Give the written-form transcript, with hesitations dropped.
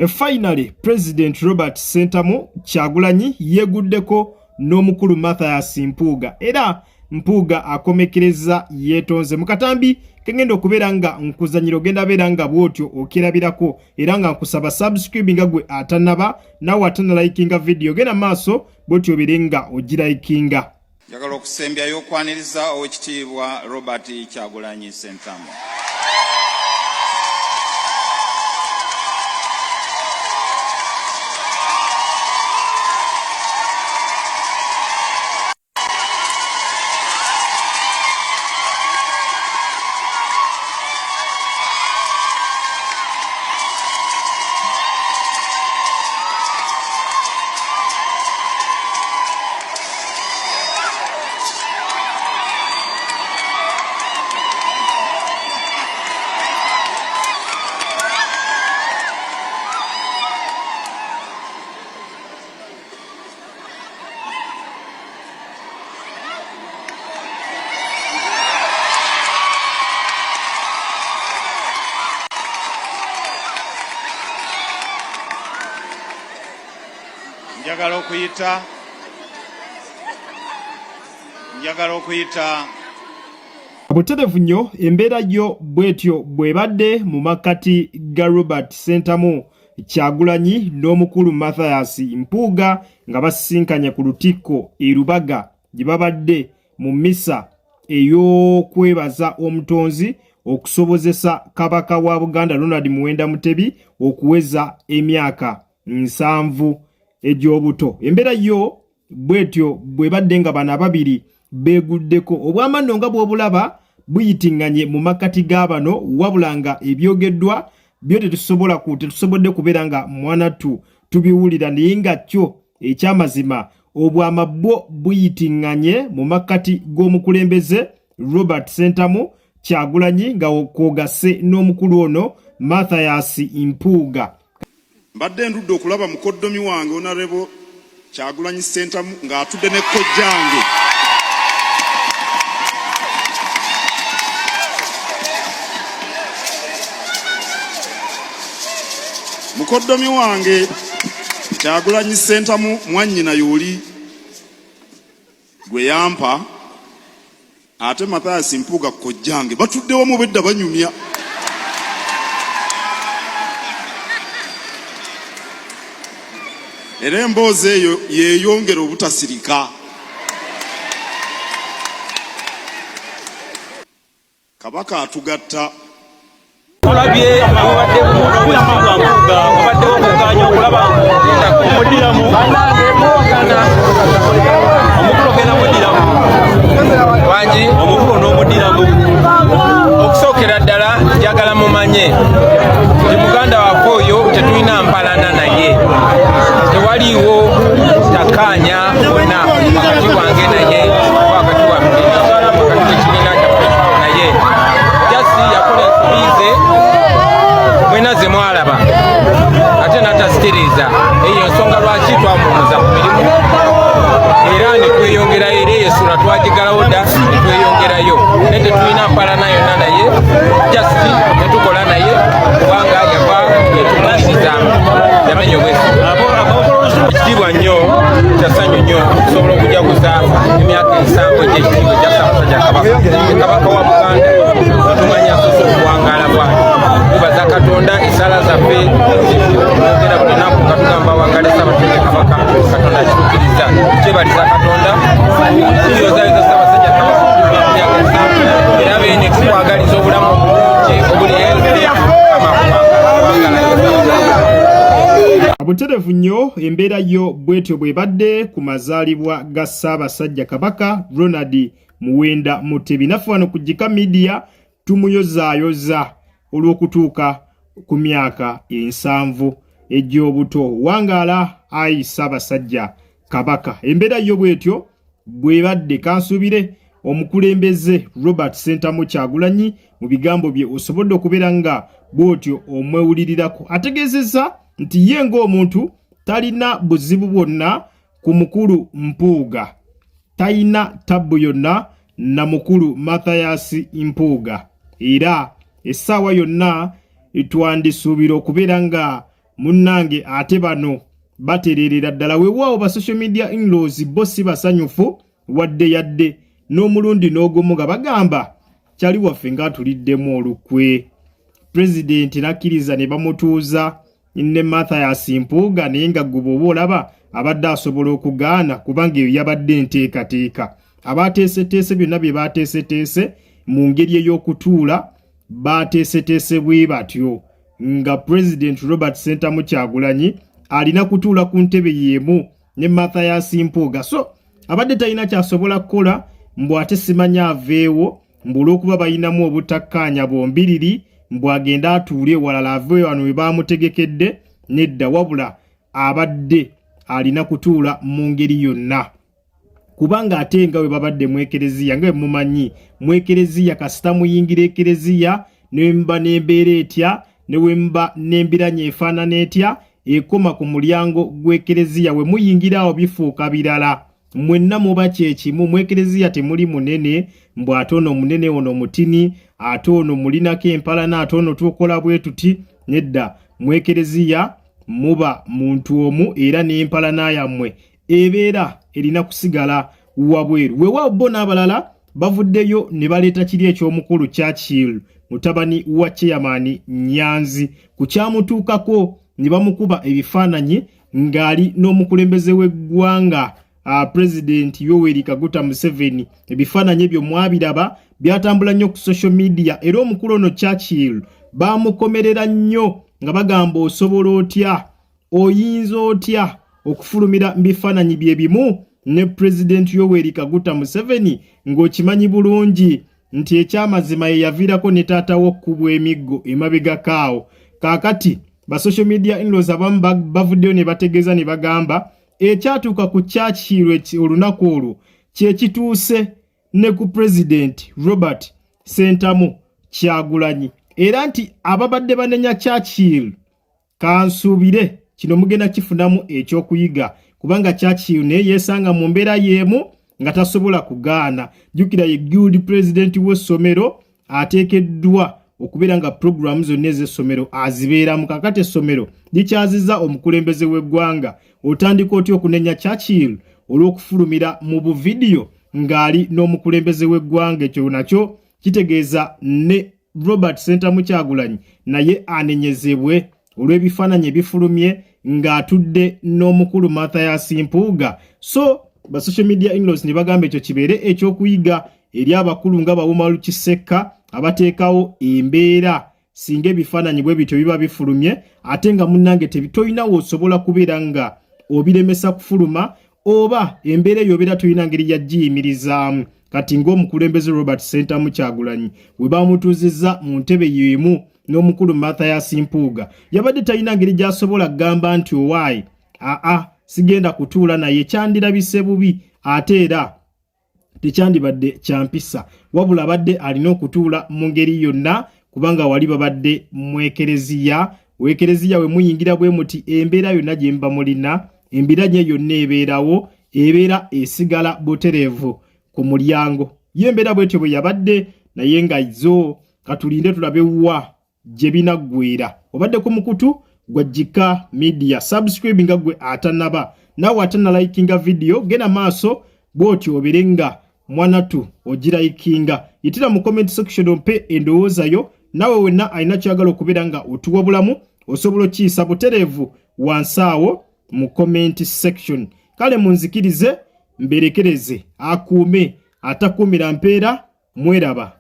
Finally, President Robert Sentamu Kyagulanyi yeguddeko n'omukulu Mathias Mpuuga era Mpuuga akomekereza yetonze mukatambi kengenda okubeera nga nkuzanyiro genda beera nga bwotyo okirabirako era nga nkusaba subscribing gwe atanaba nawe atanalikinga video genda maaso bwotyo birenga ogiraikinga. Njagala okusembyayo okwaniriza owekitiibwa Robert Kyagulanyi Sentamu. Njagala okuyita Buterevu nnyo embeera yo bwetyo bwebadde mu makati ga Robert Sentamu Kyagulanyi n'omukulu Mathias Mpuuga nga basisinkanye ku lutikko e Rubaga gye babadde mu mmisa ey'okwebaza omutonzi okusobozesa kabaka wa Buganda Ronald Muwenda Mutebi okuweza emyaka 7 egy'obuto. Embeera yo bwetyo bwebadde nga bana babiri beguddeko obw'amannyo nga bw'obulaba buyitinganye mu makati g'abano wabulanga ebyogeddwa byo tetusobodde kubeera nga mwanatu tubiwulira naye nga kyo ekyamazima obw'amabbo buyitinganye mu makati g'omukulembeze Robert Sentamu Kyagulanyi nga kwogase n'omukulu ono Mathias Mpuuga. Mbadde ndudde okulaba mukoddomi wange Honorable Kyagulanyi Sentamu ng'atudde ne kojjange. Mukoddomi wange Kyagulanyi Sentamu mwannyina yoli gwe yampa ate Mathias Mpuuga kojjange batudde wamu bedda banyumya. Era emboozi eyo yeeyongera obutasirika. Kabaka atugatta. Olabye abadde obadde okuganya okulaba omudiramu omukulu gena mudiramu wangi omukulu n'omudiramu okusookera ddala njagala mumanye nti muganda waffe oyo tetulina mpalana naye tewaliiwo takanya wonna wakati wange naye wakati waffe wakati w'ekibiina kyaffe naye jasi yakola ensobize mwena ze mwalaba ate n'atasikiriza eyo ensonga lwaki twamuwuza ku mirimu era ne tweyongerayo era eyo essula twagigalawo dda ne tweyongerayo naye tetulina mpalana yonna naye jasi netukola naye kubanga yava yetumuliriza yamenya obwesi. Ekitiibwa nnyo kyasanyu nnyo okusobola okujaguza emyaka 7 egy'ekitiibwa ekya Ssaabasajja Kabaka wa Buganda tumanya asoose okuwangaala bwati. Tubaza Katonda essaala zaffe ogera buli nnaku nga tugamba wangaale Ssaabasajja Kabaka Katonda akituukiriza kyebaliza Katonda mpuliro zaayo za Ssaabasajja Kabaka emyaka 7 era beene tukwagaliza obulamu obulungi obuli Buterevu nnyo embeera yo bwetyo bwebadde ku mazaalibwa ga Ssaabasajja Kabaka Ronald Muwenda Mutebi. Naffe wano ku Jika Media tumuyozaayoza olw'okutuuka ku myaka 7 egy'obuto. Wangaala ayi Ssaabasajja Kabaka. Embeera yo bwetyo bwebadde kansuubire omukulembeze Robert Sentamu Kyagulanyi mu bigambo bye osobodde okubeera nga bwotyo omwewulirirako. Ategeezezza nti ye ng'omuntu talina buzibu bwonna ku mukulu Mpuuga, talina tabbu yonna na mukulu Mathias Mpuuga, era essaawa yonna twandisuubira okubeera nga munnange ate bano batererera ddala weewaawo ba social media in-laws bo si basanyufu wadde yadde n'omulundi n'ogumu nga bagamba kyali waffe ng'atuliddemu olukwe. Pulezidenti n'akkiriza ne bamutuuza ne Mathias Mpuuga naye nga gwe bw'oba olaba abadde asobola okugaana kubanga eyo yabadde nteekateeka. Abateeseteese byonna bye bateeseteese mu ngeri ey'okutuula bateeseteese bwe batyo nga President Robert Ssentamu Kyagulanyi alina kutuula ku ntebe y'emu ne Mathias Mpuuga. So abadde talina kyasobola kukola mbu ate simanya aveewo mbu olw'okuba balinamu obutakkaanya bombiriri mbu agenda atuule walala aveewo wano we baamutegekedde nedda, wabula abadde alina kutuula mu ngeri yonna kubanga ate nga we babadde mu ekereziya nga mumanyi mu ekereziya kasita muyingira ekereziya ne mba n'embeera etya ne wemba n'embiranye efaanana etya ekoma ku mulyango gw'ekereziya we muyingira awo bifuuka birala. Mwenna muba kyekimu, mu ekereziya temuli munene mbu ate ono munene ono mutini ate ono mulinako empalana ate ono tukola bwe tuti, nedda mu ekereziya muba muntu omu era n'empalana yammwe ebeera erina kusigala wabweru. Weewaawo bo n'abalala bavuddeyo ne baleeta kiri eky'omukulu Churchill mutabani wa chairman Nyanzi ku kyamutuukako ne bamukuba ebifaananyi ng'ali n'omukulembeze w'eggwanga President Yoweri Kaguta Museveni. Ebifaananyi ebyo mwabiraba byatambula nnyo ku social media era omukulu ono Churchill baamukomerera nnyo nga bagamba osobola otya, oyinza otya okufulumira mu bifaananyi bye bimu ne President Yoweri Kaguta Museveni ng'okimanyi bulungi nti ekyamazima ye yaviirako ne taatawo okkubwa emiggo emabegakaawo. Kaakati ba social media in-laws abamu bavuddeyo ne bategeeza ne bagamba ekyatuuka ku Churchill olunaku olwo kye kituuse ne ku President Robert Ssentamu Kyagulanyi era nti ababadde banenya Churchill kansuubire kino mugenda kifunamu ekyokuyiga kubanga Churchill naye yeesanga mu mbeera y'emu nga tasobola kugaana. Jjukira ye guild president w'essomero ateekeddwa okubeera nga programu zonna ez'essomero azibeeramu. Kakati essomero likyazizza omukulembeze w'eggwanga, otandika otya okunenya Churchill olw'okufulumira mu buvidiyo ng'ali n'omukulembeze w'eggwanga? Ekyo nakyo kitegeeza ne Robert Ssentamu Kyagulanyi naye anenyezebwe olw'ebifaananyi ebifulumye ng'atudde n'omukulu Mathias Mpuuga. So ba social media in-laws ne bagamba ekyo kibeere ekyokuyiga eri abakulu nga Bawuma Lukisekka abateekawo embeera singa ebifaananyi bwe bityo biba bifulumye ate nga munnange tolinawo osobola kubeera nga obiremesa kufuluma oba embeera eyo obeera tolina ngeri yagiyimirizaamu. Kati ng'omukulembeze Robert Ssentamu Kyagulanyi we bamutuuzizza mu ntebe y'emu n'omukulu Mathias Mpuuga yabadde talina ngeri gy'asobola kugamba nti owaayi sigenda kutuula naye, kyandirabise bubi ate era tekyandibadde kyampisa, wabula abadde alina okutuula mu ngeri yonna kubanga wali babadde mu ekereziya. Wekereziya we muyingira bwe muti embeera yonna gye mba mulina embiranye yonna ebeerawo, ebeera esigala butereevu ku mulyango. Ye embeera bwetyo bwe yabadde naye nga zo katulinde tulabe wa gye binaggweera. Obadde ku mukutu gwa Jika Media, subscribe nga gwe atanaba, nawe atanalikinga video genda maaso bw'otyo obere nga mwanatu ogirayikinga. Yitira mu comment section ompe endowooza yo, nawe wenna alina kyagala okubeera nga otuwa bulamu osobola okiyisa butereevu wansi awo mu comment section. Kale munzikirize mberekereze akuume atakuumira mpeera. Mweraba.